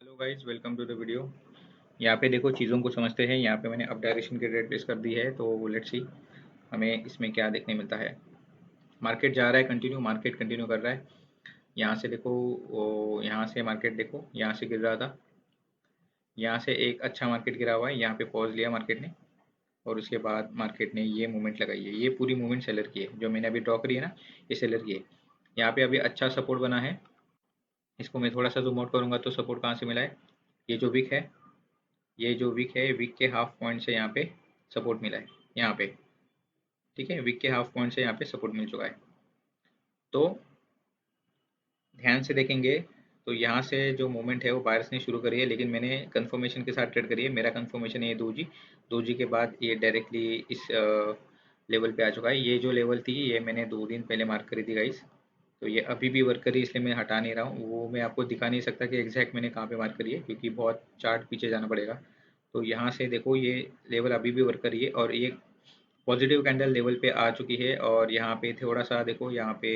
Hello guys, welcome to the video. यहाँ पे देखो, चीज़ों को समझते हैं। यहाँ पे मैंने अप डायरेक्शन की रेट प्लेस कर दी है, तो लेट्स सी हमें इसमें क्या देखने मिलता है। मार्केट जा रहा है कंटिन्यू, मार्केट कंटिन्यू कर रहा है। यहाँ से देखो, वो यहाँ से मार्केट देखो, यहाँ से गिर रहा था। यहाँ से एक अच्छा मार्केट गिरा हुआ है, यहाँ पे पॉज लिया मार्केट ने। और उसके बाद मार्केट ने ये मूवमेंट लगाई है। ये पूरी मूवमेंट सेलर की है, जो मैंने अभी ड्रॉ करी है ना, ये सेलर की है। यहाँ पे अभी अच्छा सपोर्ट बना है। इसको मैं थोड़ा सा जूम आउट करूंगा तो सपोर्ट कहाँ से मिला है। ये जो विक है, ये जो विक है, विक के हाफ पॉइंट से यहाँ पे सपोर्ट मिला है, यहाँ पे। ठीक है, विक के हाफ पॉइंट से यहाँ पे सपोर्ट मिल चुका है। तो ध्यान से देखेंगे तो यहाँ से जो मूवमेंट है वो बायर्स ने शुरू करी है, लेकिन मैंने कंफर्मेशन के साथ ट्रेड करी है। मेरा कंफर्मेशन है ये दोजी। दोजी के बाद ये डायरेक्टली इस लेवल पे आ चुका है। ये जो लेवल थी, ये मैंने 2 दिन पहले मार्क करी थी गाइस। तो ये अभी भी वर्क करी, इसलिए मैं हटा नहीं रहा हूँ। वो मैं आपको दिखा नहीं सकता कि एग्जैक्ट मैंने कहाँ पे मार्क करी है, क्योंकि बहुत चार्ट पीछे जाना पड़ेगा। तो यहाँ से देखो, ये लेवल अभी भी वर्क करी है और ये पॉजिटिव कैंडल लेवल पे आ चुकी है। और यहाँ पे थोड़ा सा देखो, यहाँ पे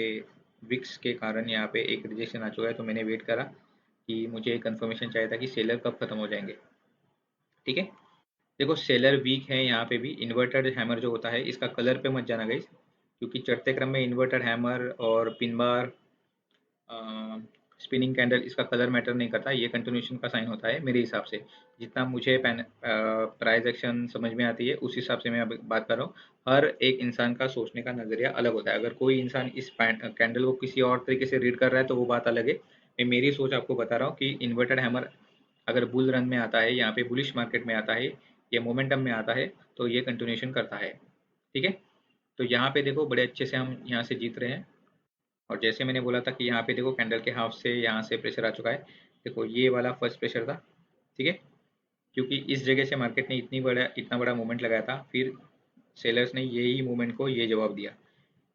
विक्स के कारण यहाँ पे एक रिजेक्शन आ चुका है। तो मैंने वेट करा कि मुझे कंफर्मेशन चाहिए था कि सेलर कब खत्म हो जाएंगे। ठीक है, देखो सेलर वीक है। यहाँ पे भी इन्वर्टेड हैमर जो होता है, इसका कलर पे मत जाना गाइस, क्योंकि चढ़ते क्रम में इन्वर्टेड हैमर और पिन बार, स्पिनिंग कैंडल, इसका कलर मैटर नहीं करता। ये कंटिन्यूशन का साइन होता है मेरे हिसाब से। जितना मुझे प्राइस एक्शन समझ में आती है, उस हिसाब से मैं अब बात कर रहा हूँ। हर एक इंसान का सोचने का नज़रिया अलग होता है। अगर कोई इंसान इस कैंडल को किसी और तरीके से रीड कर रहा है तो वो बात अलग है। मैं मेरी सोच आपको बता रहा हूँ कि इन्वर्टेड हैमर अगर बुल रन में आता है, यहाँ पे बुलिश मार्केट में आता है, ये मोमेंटम में आता है, तो ये कंटिन्यूशन करता है। ठीक है, तो यहाँ पे देखो, बड़े अच्छे से हम यहाँ से जीत रहे हैं। और जैसे मैंने बोला था कि यहाँ पे देखो, कैंडल के हाफ से यहाँ से प्रेशर आ चुका है। देखो, ये वाला फर्स्ट प्रेशर था। ठीक है, क्योंकि इस जगह से मार्केट ने इतना बड़ा मूवमेंट लगाया था, फिर सेलर्स ने यही मूवमेंट को ये जवाब दिया।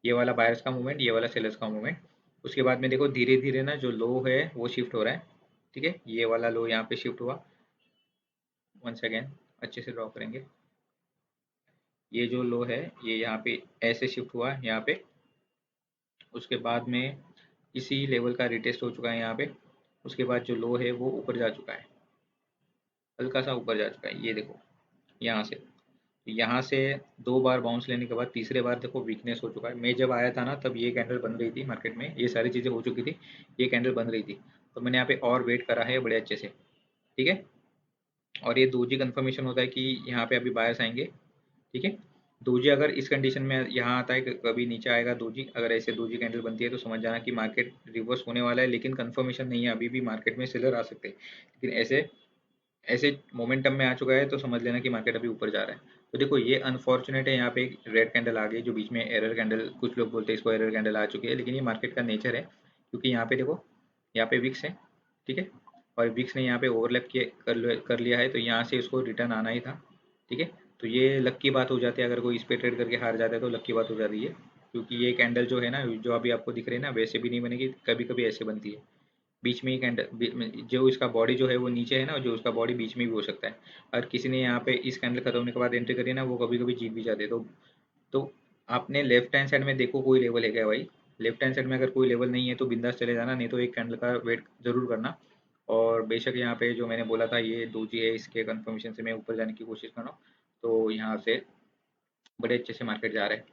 ये वाला बायर्स का मूवमेंट, ये वाला सेलर्स का मूवमेंट। उसके बाद में देखो, धीरे धीरे ना जो लो है वो शिफ्ट हो रहा है। ठीक है, ये वाला लो यहाँ पे शिफ्ट हुआ। वन सेकेंड, अच्छे से ड्रॉ करेंगे। ये जो लो है, ये यहाँ पे ऐसे शिफ्ट हुआ है यहाँ पे। उसके बाद में इसी लेवल का रिटेस्ट हो चुका है यहाँ पे। उसके बाद जो लो है वो ऊपर जा चुका है, हल्का सा ऊपर जा चुका है। ये देखो, यहाँ से, यहाँ से 2 बार बाउंस लेने के बाद तीसरे बार देखो वीकनेस हो चुका है। मैं जब आया था ना, तब ये कैंडल बन रही थी मार्केट में, ये सारी चीज़ें हो चुकी थी, ये कैंडल बन रही थी। तो मैंने यहाँ पे और वेट करा है बड़े अच्छे से। ठीक है, और ये दोजी कंफर्मेशन होता है कि यहाँ पे अभी बायर्स आएंगे। ठीक है, दोजी अगर इस कंडीशन में यहाँ आता है कि कभी नीचे आएगा दोजी, अगर ऐसे दोजी कैंडल बनती है तो समझ जाना कि मार्केट रिवर्स होने वाला है। लेकिन कंफर्मेशन नहीं है, अभी भी मार्केट में सेलर आ सकते हैं। लेकिन ऐसे ऐसे मोमेंटम में आ चुका है तो समझ लेना कि मार्केट अभी ऊपर जा रहा है। तो देखो, ये अनफॉर्चुनेट है, यहाँ पे एक रेड कैंडल आ गई जो बीच में एरर कैंडल, कुछ लोग बोलते हैं इसको एरर कैंडल आ चुकी है, लेकिन ये मार्केट का नेचर है। क्योंकि यहाँ पे देखो, यहाँ पे विक्स है। ठीक है, और विक्स ने यहाँ पे ओवरलैप किए कर लिया है, तो यहाँ से इसको रिटर्न आना ही था। ठीक है, तो ये लक की बात हो जाती है। अगर कोई इस पे ट्रेड करके हार जाता है तो लक की बात हो जाती है। क्योंकि ये कैंडल जो है ना, जो अभी आपको दिख रही है ना, वैसे भी नहीं बनेगी, कभी कभी ऐसे बनती है। बीच में ही कैंडल, जो इसका बॉडी जो है वो नीचे है ना, जो उसका बॉडी बीच में भी हो सकता है। अगर किसी ने यहाँ पे इस कैंडल खत्म होने के बाद एंट्री करी है ना, वो कभी कभी जीत भी जाते हैं। तो आपने लेफ्ट हैंड साइड में देखो कोई लेवल है क्या भाई। लेफ्ट हैंड साइड में अगर कोई लेवल नहीं है तो बिंदास चले जाना, नहीं तो एक कैंडल का वेट जरूर करना। और बेशक यहाँ पे जो मैंने बोला था ये दोजी है, इसके कंफर्मेशन से मैं ऊपर जाने की कोशिश कर रहा हूँ। तो यहाँ से बड़े अच्छे से मार्केट जा रहा है।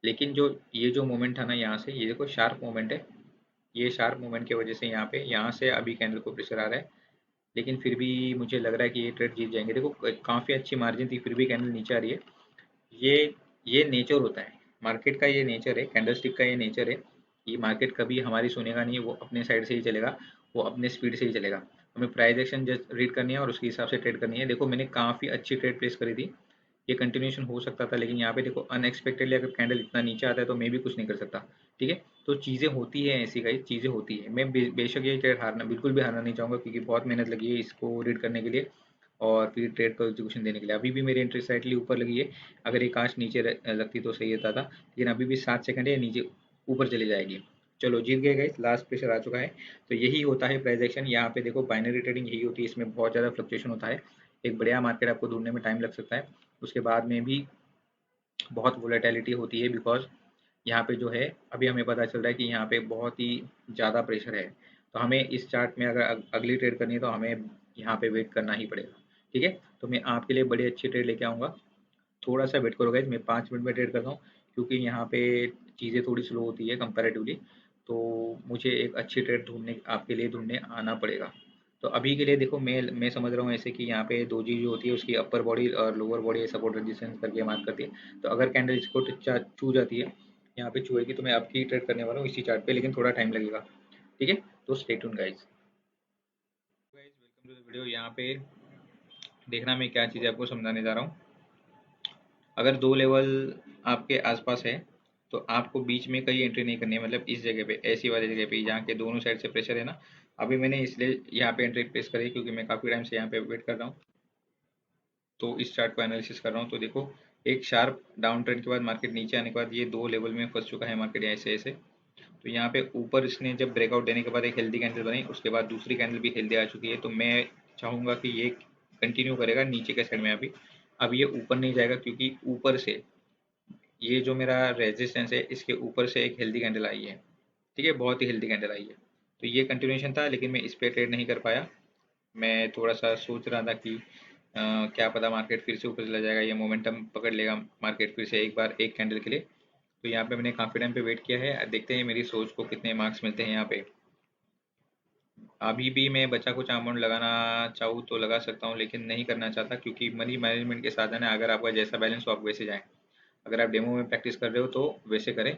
लेकिन जो ये जो मोमेंट था ना, यहाँ से ये देखो शार्प मोमेंट है। ये शार्प मूवमेंट की वजह से यहाँ से अभी कैंडल को प्रेशर आ रहा है। लेकिन फिर भी मुझे लग रहा है कि ये ट्रेड जीत जाएंगे। देखो, काफ़ी अच्छी मार्जिन थी, फिर भी कैंडल नीचे आ रही है। ये ये नेचर होता है मार्केट का, ये नेचर है कैंडल स्टिक का, ये नेचर है। ये मार्केट कभी हमारी सुनेगा नहीं, वो अपने साइड से ही चलेगा, वो अपने स्पीड से ही चलेगा। हमें प्राइस एक्शन जस्ट रीड करनी है और उसके हिसाब से ट्रेड करनी है। देखो, मैंने काफ़ी अच्छी ट्रेड प्लेस करी थी। ये कंटिन्यूशन हो सकता था, लेकिन यहाँ पे देखो, अनएक्सपेक्टेडली अगर कैंडल इतना नीचे आता है तो मैं भी कुछ नहीं कर सकता। ठीक है, तो चीज़ें होती है ऐसी, गाइस चीज़ें होती है। मैं बेशक ये ट्रेड हारना, बिल्कुल भी हारना नहीं चाहूँगा, क्योंकि बहुत मेहनत लगी है इसको रीड करने के लिए और फिर ट्रेड को एग्जीक्यूशन देने के लिए। अभी भी मेरी एंट्री स्लाइटली ऊपर लगी है। अगर ये कांच नीचे लगती तो सही रहता था, लेकिन अभी भी 7 सेकंड है, नीचे ऊपर चली जाएगी। चलो, जीत गए गाइस, लास्ट प्रेशर आ चुका है। तो यही होता है प्राइस एक्शन। यहाँ पे देखो, बाइनरी ट्रेडिंग यही होती है, इसमें बहुत ज़्यादा फ्लक्चुएशन होता है। एक बढ़िया मार्केट आपको ढूंढने में टाइम लग सकता है। उसके बाद में भी बहुत वोलेटिलिटी होती है, बिकॉज यहाँ पे जो है, अभी हमें पता चल रहा है कि यहाँ पे बहुत ही ज़्यादा प्रेशर है। तो हमें इस चार्ट में अगर अगली ट्रेड करनी है तो हमें यहाँ पे वेट करना ही पड़ेगा। ठीक है, तो मैं आपके लिए बड़ी अच्छी ट्रेड लेके आऊँगा। थोड़ा सा वेट करो गाइज, मैं 5 मिनट में ट्रेड करता हूँ, क्योंकि यहाँ पे चीज़ें थोड़ी स्लो होती है कंपैरेटिवली। तो मुझे एक अच्छी ट्रेड ढूंढने आपके लिए ढूंढने आना पड़ेगा। तो अभी के लिए देखो, मैं समझ रहा हूँ ऐसे कि यहाँ पे दोजी जो होती है उसकी अपर बॉडी और लोअर बॉडी सपोर्ट रेजिस्टेंस करके मार्क करती है। तो अगर कैंडल इसको छू जाती है, यहाँ पे छुएगी, तो मैं आपकी ट्रेड करने वाला हूँ इसी चार्ट पे, लेकिन थोड़ा टाइम लगेगा। ठीक है, तो stay tune guys. Guys welcome to the video. यहाँ पे देखना मैं क्या चीज़ें आपको समझाने जा रहा हूँ। अगर दो लेवल आपके आसपास है, तो आपको बीच में कहीं एंट्री नहीं करनी है, मतलब इस जगह पे, ऐसी वाली जगह पे जहाँ के दोनों साइड से प्रेशर है ना। अभी मैंने इसलिए यहाँ पे एंट्री प्लेस करी क्योंकि मैं काफ़ी टाइम से यहाँ पे वेट कर रहा हूँ, तो इस चार्ट को एनालिसिस कर रहा हूँ। तो देखो, एक शार्प डाउन ट्रेंड के बाद मार्केट नीचे आने के बाद ये दो लेवल में फंस चुका है मार्केट ऐसे ऐसे। तो यहाँ पे ऊपर इसने जब ब्रेकआउट देने के बाद एक हेल्दी कैंडल बनी, उसके बाद दूसरी कैंडल भी हेल्दी आ चुकी है। तो मैं चाहूँगा कि ये कंटिन्यू करेगा नीचे के साइड में। अभी अब ये ऊपर नहीं जाएगा, क्योंकि ऊपर से ये जो मेरा रेजिस्टेंस है इसके ऊपर से एक हेल्दी कैंडल आई है। ठीक है, बहुत ही हेल्दी कैंडल आई है। तो ये कंटिन्यूशन था, लेकिन मैं इस पे ट्रेड नहीं कर पाया। मैं थोड़ा सा सोच रहा था कि क्या पता मार्केट फिर से ऊपर चला जाएगा, ये मोमेंटम पकड़ लेगा मार्केट फिर से एक बार एक कैंडल के लिए। तो यहाँ पे मैंने काफ़ी टाइम पे वेट किया है, देखते हैं मेरी सोच को कितने मार्क्स मिलते हैं यहाँ पे। अभी भी मैं बचा कुछ अमाउंट लगाना चाहूँ तो लगा सकता हूँ, लेकिन नहीं करना चाहता, क्योंकि मनी मैनेजमेंट के साधन है। अगर आपका जैसा बैलेंस हो आप वैसे जाएं। अगर आप डेमो में प्रैक्टिस कर रहे हो तो वैसे करें।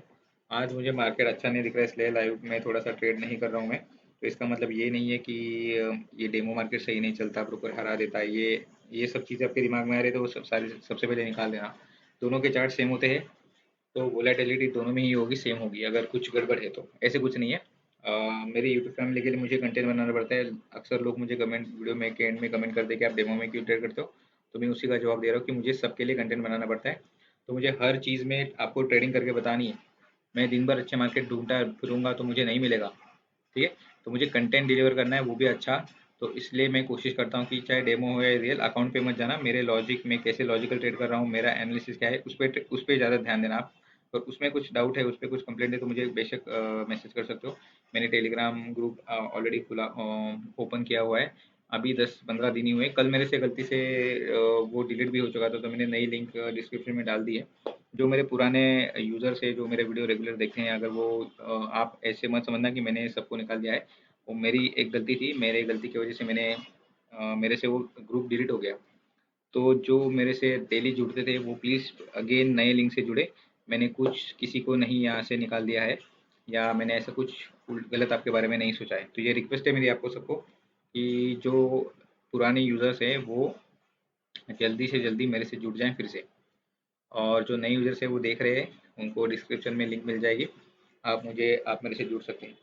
आज मुझे मार्केट अच्छा नहीं दिख रहा है, इसलिए लाइव में थोड़ा सा ट्रेड नहीं कर रहा हूँ मैं। तो इसका मतलब ये नहीं है कि ये डेमो मार्केट सही नहीं चलता, ब्रोकर हरा देता है। ये सब चीज़ें आपके दिमाग में आ रही है तो वो सब सारी सबसे पहले निकाल देना। दोनों के चार्ट सेम होते हैं, तो वोलेटिलिटी दोनों में ही होगी, सेम होगी। अगर कुछ गड़बड़ है तो ऐसे कुछ नहीं है। मेरी यूट्यूब फैमिली के लिए मुझे कंटेंट बनाना पड़ता है। अक्सर लोग मुझे कमेंट वीडियो में के एंड में कमेंट करते हैं कि आप डेमो में क्यों ट्रेड करते हो। तो मैं उसी का जवाब दे रहा हूँ कि मुझे सबके लिए कंटेंट बनाना पड़ता है। तो मुझे हर चीज़ में आपको ट्रेडिंग करके बतानी है। मैं दिन भर अच्छे मार्केट ढूंढता फिरूंगा तो मुझे नहीं मिलेगा। ठीक है, तो मुझे कंटेंट डिलीवर करना है, वो भी अच्छा। तो इसलिए मैं कोशिश करता हूँ कि चाहे डेमो हो या रियल, अकाउंट पे मत जाना। मेरे लॉजिक में कैसे लॉजिकल ट्रेड कर रहा हूँ, मेरा एनालिसिस क्या है, उस पर ज़्यादा ध्यान देना आप। और उसमें कुछ डाउट है, उस पर कुछ कंप्लेंट है, तो मुझे बेशक मैसेज कर सकते हो। मैंने टेलीग्राम ग्रुप ऑलरेडी खुला ओपन किया हुआ है। अभी 10-15 दिन ही हुए। कल मेरे से गलती से वो डिलीट भी हो चुका था, तो मैंने नई लिंक डिस्क्रिप्शन में डाल दी है। जो मेरे पुराने यूज़र्स है, जो मेरे वीडियो रेगुलर देखते हैं, अगर वो आप ऐसे मत समझना कि मैंने सबको निकाल दिया है। वो मेरी एक गलती थी, मेरे गलती की वजह से मेरे से वो ग्रुप डिलीट हो गया। तो जो मेरे से डेली जुड़ते थे वो प्लीज़ अगेन नए लिंक से जुड़े। मैंने कुछ किसी को नहीं यहाँ से निकाल दिया है, या मैंने ऐसा कुछ गलत आपके बारे में नहीं सोचा है। तो ये रिक्वेस्ट है मेरी आपको सबको कि जो पुराने यूज़र्स हैं वो जल्दी से जल्दी मेरे से जुड़ जाएं फिर से। और जो नए यूज़र्स हैं वो देख रहे हैं, उनको डिस्क्रिप्शन में लिंक मिल जाएगी। आप मेरे से जुड़ सकते हैं।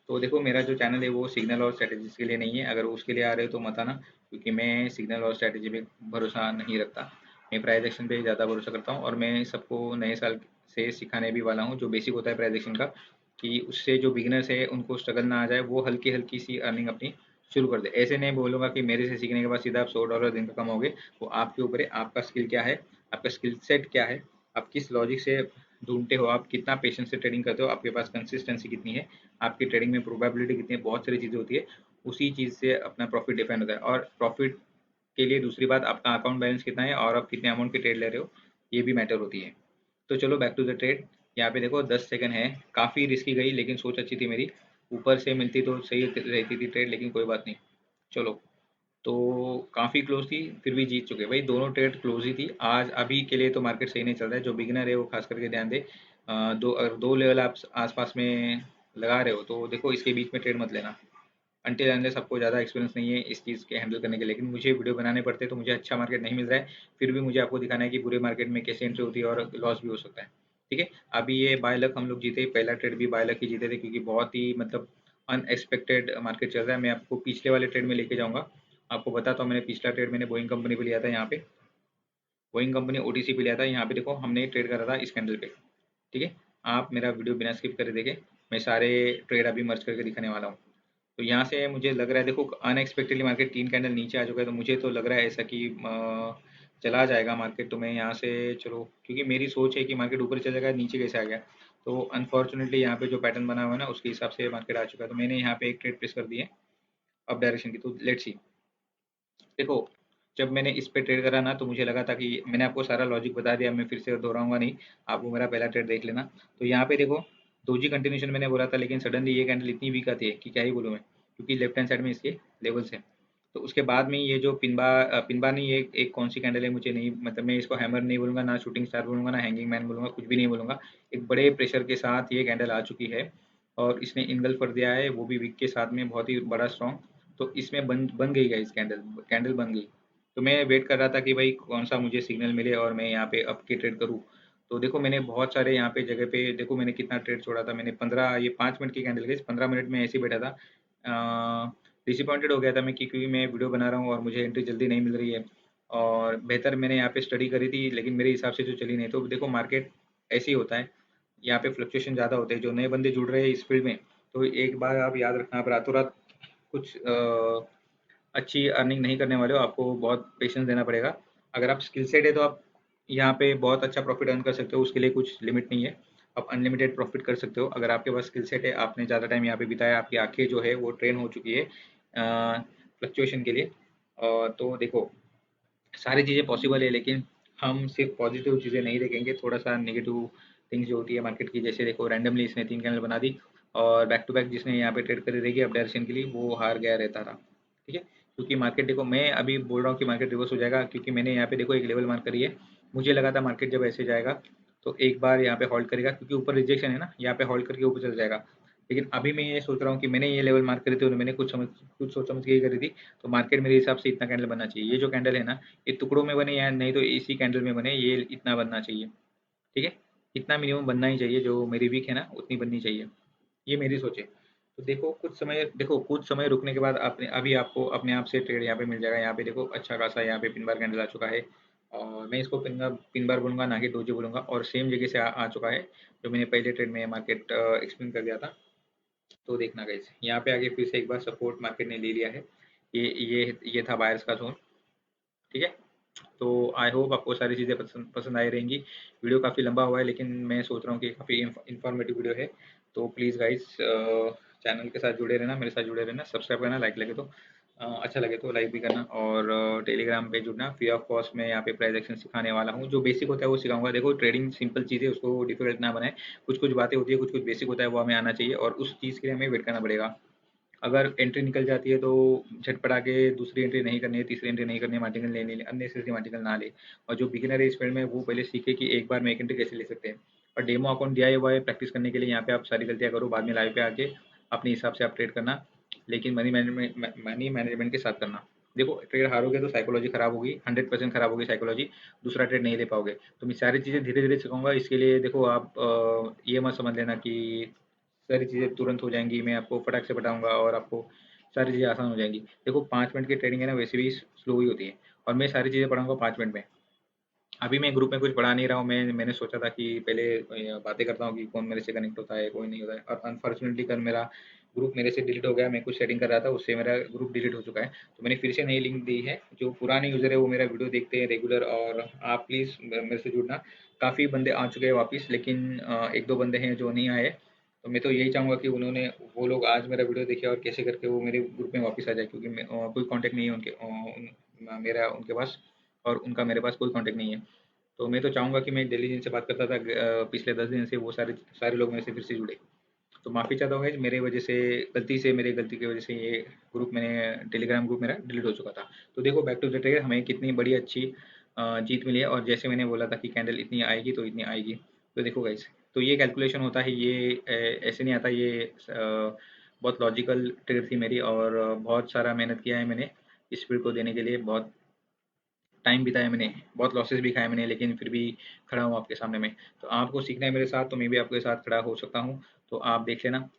तो देखो, मेरा जो चैनल है वो सिग्नल और स्ट्रैटेजीज के लिए नहीं है। अगर उसके लिए आ रहे हो तो मत आना, क्योंकि मैं सिग्नल और स्ट्रैटेजी पे भरोसा नहीं रखता। मैं प्राइस एक्शन पे ज़्यादा भरोसा करता हूँ, और मैं सबको नए साल से सिखाने भी वाला हूँ जो बेसिक होता है प्राइस एक्शन का, कि उससे जो बिगिनर्स है उनको स्ट्रगल ना आ जाए, वो हल्की हल्की सी अर्निंग अपनी शुरू कर दे। ऐसे नहीं बोलूँगा कि मेरे से सीखने के बाद सीधा आप $100 दिन का कमाओगे। वो आपके ऊपर है, आपका स्किल क्या है, आपका स्किल सेट क्या है, आप किस लॉजिक से ढूंढते हो, आप कितना पेशेंस से ट्रेडिंग करते हो, आपके पास कंसिस्टेंसी कितनी है, आपकी ट्रेडिंग में प्रोबेबिलिटी कितनी है, बहुत सारी चीज़ें होती है। उसी चीज़ से अपना प्रॉफिट डिपेंड होता है। और प्रॉफिट के लिए दूसरी बात, आपका अकाउंट बैलेंस कितना है और आप कितने अमाउंट की ट्रेड ले रहे हो, ये भी मैटर होती है। तो चलो बैक टू द ट्रेड। यहाँ पे देखो 10 सेकंड है, काफ़ी रिस्की गई, लेकिन सोच अच्छी थी मेरी। ऊपर से मिलती तो सही रहती थी ट्रेड, लेकिन कोई बात नहीं। चलो, तो काफ़ी क्लोज थी, फिर भी जीत चुके भाई। दोनों ट्रेड क्लोज ही थी आज। अभी के लिए तो मार्केट सही नहीं चल रहा है। जो बिगिनर है वो खास करके ध्यान दे। अगर दो लेवल आप आसपास में लगा रहे हो तो देखो, इसके बीच में ट्रेड मत लेना। अनटिल अनलेस आपको ज़्यादा एक्सपीरियंस नहीं है इस चीज़ के हैंडल करने के लिए। लेकिन मुझे वीडियो बनाने पड़ते हैं, तो मुझे अच्छा मार्केट नहीं मिल रहा है, फिर भी मुझे आपको दिखाना है कि बुरे मार्केट में कैसे एंट्री होती है और लॉस भी हो सकता है। ठीक है, अभी ये बाय लक हम लोग जीते। पहला ट्रेड भी बाय लक ही जीते थे, क्योंकि बहुत ही मतलब अनएक्सपेक्टेड मार्केट चल रहा है। मैं आपको पिछले वाले ट्रेड में लेके जाऊंगा। आपको बताता हूँ, मैंने पिछला ट्रेड मैंने बोइंग कंपनी पे लिया था। यहाँ पे बोइंग कंपनी ओटीसी पे लिया था। यहाँ पे देखो, हमने ट्रेड करा था इस कैंडल पे। ठीक है, आप मेरा वीडियो बिना स्किप करे देखें। मैं सारे ट्रेड अभी मर्ज करके दिखाने वाला हूँ। तो यहाँ से मुझे लग रहा है, देखो अनएक्सपेक्टेडली मार्केट 3 कैंडल नीचे आ चुका है, तो मुझे तो लग रहा है ऐसा कि चला जाएगा मार्केट। तो मैं यहाँ से, चलो, क्योंकि मेरी सोच है कि मार्केट ऊपर चला जाएगा, नीचे कैसे आ गया। तो अनफॉर्चुनेटली यहाँ पे जो पैटर्न बना हुआ है ना, उसके हिसाब से मार्केट आ चुका है। तो मैंने यहाँ पे एक ट्रेड प्लेस कर दी है। अप डायरेक्शन की। तो लेट्स सी। देखो, जब मैंने इस पे ट्रेड करा ना तो मुझे लगा था कि मैंने आपको सारा लॉजिक बता दिया, मैं फिर से दोहराऊंगा नहीं, आप वो मेरा पहला ट्रेड देख लेना। तो यहाँ पे देखो, दोजी कंटिन्यूशन मैंने बोला था, लेकिन सडनली ये कैंडल इतनी वीक आती है कि क्या ही बोलूँ मैं, क्योंकि लेफ्ट हैंड साइड में इसके लेवल्स है। तो उसके बाद में ये जो पिनबा नहीं, एक कौन सी कैंडल है मुझे नहीं, मतलब मैं इसको हैमर नहीं बोलूंगा, ना शूटिंग स्टार बोलूंगा, ना हैंगिंग मैन बोलूंगा, कुछ भी नहीं बोलूंगा। एक बड़े प्रेशर के साथ ये कैंडल आ चुकी है और इसने इनगल्फ कर दिया है, वो भी वीक के साथ में, बहुत ही बड़ा स्ट्रॉन्ग। तो इसमें बन बन गई गाइस, कैंडल कैंडल बन गई। तो मैं वेट कर रहा था कि भाई कौन सा मुझे सिग्नल मिले और मैं यहाँ पे अप की ट्रेड करूँ। तो देखो, मैंने बहुत सारे यहाँ पे जगह पे, देखो मैंने कितना ट्रेड छोड़ा था, मैंने 15, ये 5 मिनट की कैंडल गई, 15 मिनट में ऐसे ही बैठा था। डिसअपॉइंटेड हो गया था मैं क्योंकि मैं वीडियो बना रहा हूँ और मुझे एंट्री जल्दी नहीं मिल रही है। और बेहतर मैंने यहाँ पे स्टडी करी थी, लेकिन मेरे हिसाब से तो चली नहीं। तो देखो, मार्केट ऐसे ही होता है, यहाँ पे फ्लक्चुएशन ज़्यादा होते हैं। जो नए बंदे जुड़ रहे हैं इस फील्ड में, तो एक बार आप याद रखना, आप रातों रात कुछ अच्छी अर्निंग नहीं करने वाले हो, आपको बहुत पेशेंस देना पड़ेगा। अगर आप स्किल सेट है तो आप यहाँ पे बहुत अच्छा प्रॉफिट अर्न कर सकते हो, उसके लिए कुछ लिमिट नहीं है। आप अनलिमिटेड प्रॉफिट कर सकते हो अगर आपके पास स्किल सेट है, आपने ज़्यादा टाइम यहाँ पे बिताया, आपकी आंखें जो है वो ट्रेन हो चुकी है फ्लक्चुएशन के लिए। तो देखो, सारी चीज़ें पॉसिबल है, लेकिन हम सिर्फ पॉजिटिव चीज़ें नहीं देखेंगे, थोड़ा सा नेगेटिव थिंग्स जो होती है मार्केट की। जैसे देखो, रैंडमली इसने 3 कैंडल बना दी और बैक टू बैक जिसने यहाँ पे ट्रेड करी रहेगी अप डायरेक्शन के लिए, वो हार गया रहता था। ठीक है, क्योंकि मार्केट, देखो मैं अभी बोल रहा हूँ कि मार्केट रिवर्स हो जाएगा, क्योंकि मैंने यहाँ पे देखो एक लेवल मार्क करी है। मुझे लगा था मार्केट जब ऐसे जाएगा तो एक बार यहाँ पे होल्ड करेगा, क्योंकि ऊपर रिजेक्शन है ना, यहाँ पे होल्ड करके ऊपर चल जाएगा। लेकिन अभी मैं ये सोच रहा हूँ कि मैंने ये लेवल मार्क करी थी और मैंने कुछ सोच समझ के ही करी थी। तो मार्केट मेरे हिसाब से इतना कैंडल बनना चाहिए। ये जो कैंडल है ना, ये टुकड़ों में बने या नहीं तो इसी कैंडल में बने, ये इतना बनना चाहिए। ठीक है, इतना मिनिमम बनना ही चाहिए, जो मेरी वीक है ना उतनी बननी चाहिए। ये मेरी सोच है। तो देखो, कुछ समय रुकने के बाद आपने अभी आपको अपने आप से ट्रेड यहाँ पे मिल जाएगा। यहाँ पे देखो अच्छा खासा यहाँ पे पिन बार कैंडल आ चुका है, और मैं इसको पिन बार बोलूंगा, ना कि डोजी बोलूंगा। और सेम जगह से आ चुका है जो मैंने पहले ट्रेड में मार्केट एक्सप्लेन कर दिया था। तो देखना गाइस, यहाँ पे आगे फिर से एक बार सपोर्ट मार्केट ने ले लिया है। ये था बायर्स का जोन। ठीक है, तो आई होप आपको सारी चीज़ें पसंद पसंद आई रहेंगी। वीडियो काफ़ी लंबा हुआ है, लेकिन मैं सोच रहा हूँ कि काफ़ी इन्फॉर्मेटिव वीडियो है। तो प्लीज़ गाइस, चैनल के साथ जुड़े रहना, मेरे साथ जुड़े रहना, सब्सक्राइब करना, लाइक लगे तो अच्छा लगे तो लाइक भी करना, और टेलीग्राम पे जुड़ना। फ्री ऑफ कॉस्ट में यहाँ पे प्राइस एक्शन सिखाने वाला हूँ, जो बेसिक होता है वो सिखाऊंगा। देखो, ट्रेडिंग सिंपल चीज़ है, उसको डिफिकल्ट ना बनाए। कुछ कुछ बातें होती है, कुछ कुछ बेसिक होता है, वो हमें आना चाहिए, और उस चीज़ के लिए हमें वेट करना पड़ेगा। अगर एंट्री निकल जाती है तो झटपटा के दूसरी एंट्री नहीं करनी है, तीसरी एंट्री नहीं करनी है, मार्जिनल लेने अननेसेसरी मार्जिनल ना ले। और जो बिगिनर है इस फील्ड में, वो पहले सीखे कि एक बार में एक एंट्री कैसे ले सकते हैं। और डेमो अकाउंट दिया हुआ है प्रैक्टिस करने के लिए, यहाँ पे आप सारी गलतियाँ करो, बाद में लाइव पे आके अपने हिसाब से आप ट्रेड करना, लेकिन मनी मैनेजमेंट के साथ करना। देखो, ट्रेड हारोगे तो साइकोलॉजी खराब होगी, 100% खराब होगी साइकोलॉजी, दूसरा ट्रेड नहीं ले पाओगे। तो मैं सारी चीज़ें धीरे धीरे सिखाऊंगा। इसके लिए देखो, आप ये मत समझ लेना कि सारी चीज़ें तुरंत हो जाएंगी, मैं आपको फटाक से बताऊंगा और आपको सारी चीज़ें आसान हो जाएंगी। देखो, 5 मिनट की ट्रेडिंग है ना, वैसे भी स्लो ही होती है, और मैं सारी चीज़ें पढ़ाऊंगा 5 मिनट में। अभी मैं ग्रुप में कुछ पढ़ा नहीं रहा हूँ, मैंने सोचा था कि पहले बातें करता हूँ कि कौन मेरे से कनेक्ट होता है, कोई नहीं होता है। और अनफॉर्चुनेटली कल मेरा ग्रुप मेरे से डिलीट हो गया, मैं कुछ सेटिंग कर रहा था, उससे मेरा ग्रुप डिलीट हो चुका है। तो मैंने फिर से नई लिंक दी है, जो पुराने यूज़र है वो मेरा वीडियो देखते हैं रेगुलर, और आप प्लीज़ मेरे से जुड़ना। काफ़ी बंदे आ चुके हैं वापस, लेकिन एक दो बंदे हैं जो नहीं आए। तो मैं तो यही चाहूँगा कि वो लोग आज मेरा वीडियो देखें और कैसे करके वो मेरे ग्रुप में वापस आ जाए, क्योंकि कोई कांटेक्ट नहीं है मेरा उनके पास, और उनका मेरे पास कोई कांटेक्ट नहीं है। तो मैं तो चाहूँगा कि मैं दिल्ली जिनसे बात करता था पिछले 10 दिन से, वो सारे सारे लोग मेरे से फिर से जुड़े। तो माफ़ी चाहता हूँ गाइस, मेरी गलती की वजह से ये ग्रुप मैंने टेलीग्राम ग्रुप मेरा डिलीट हो चुका था। तो देखो, बैक टू द ट्रेड, हमें कितनी बड़ी अच्छी जीत मिली है, और जैसे मैंने बोला था कि कैंडल इतनी आएगी तो इतनी आएगी। तो देखो गाइस, तो ये कैलकुलेशन होता है, ये ऐसे नहीं आता, ये बहुत लॉजिकल ट्रेड थी मेरी, और बहुत सारा मेहनत किया है मैंने इस फील्ड को देने के लिए, बहुत टाइम बिताया मैंने, बहुत लॉसेस भी खाए मैंने, लेकिन फिर भी खड़ा हूँ आपके सामने में। तो आपको सीखना है मेरे साथ, तो मैं भी आपके साथ खड़ा हो सकता हूँ। तो आप देख लेना,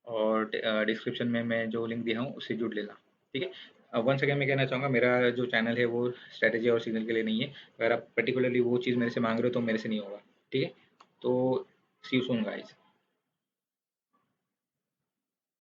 और डिस्क्रिप्शन में मैं जो लिंक दिया हूँ उससे जुड़ लेना। ठीक है, वन सेकेंड मैं कहना चाहूँगा, मेरा जो चैनल है वो स्ट्रैटेजी और सिग्नल के लिए नहीं है। अगर आप पर्टिकुलरली वो चीज़ मेरे से मांग रहे हो तो मेरे से नहीं होगा। ठीक है, तो सी यू सून गाइस।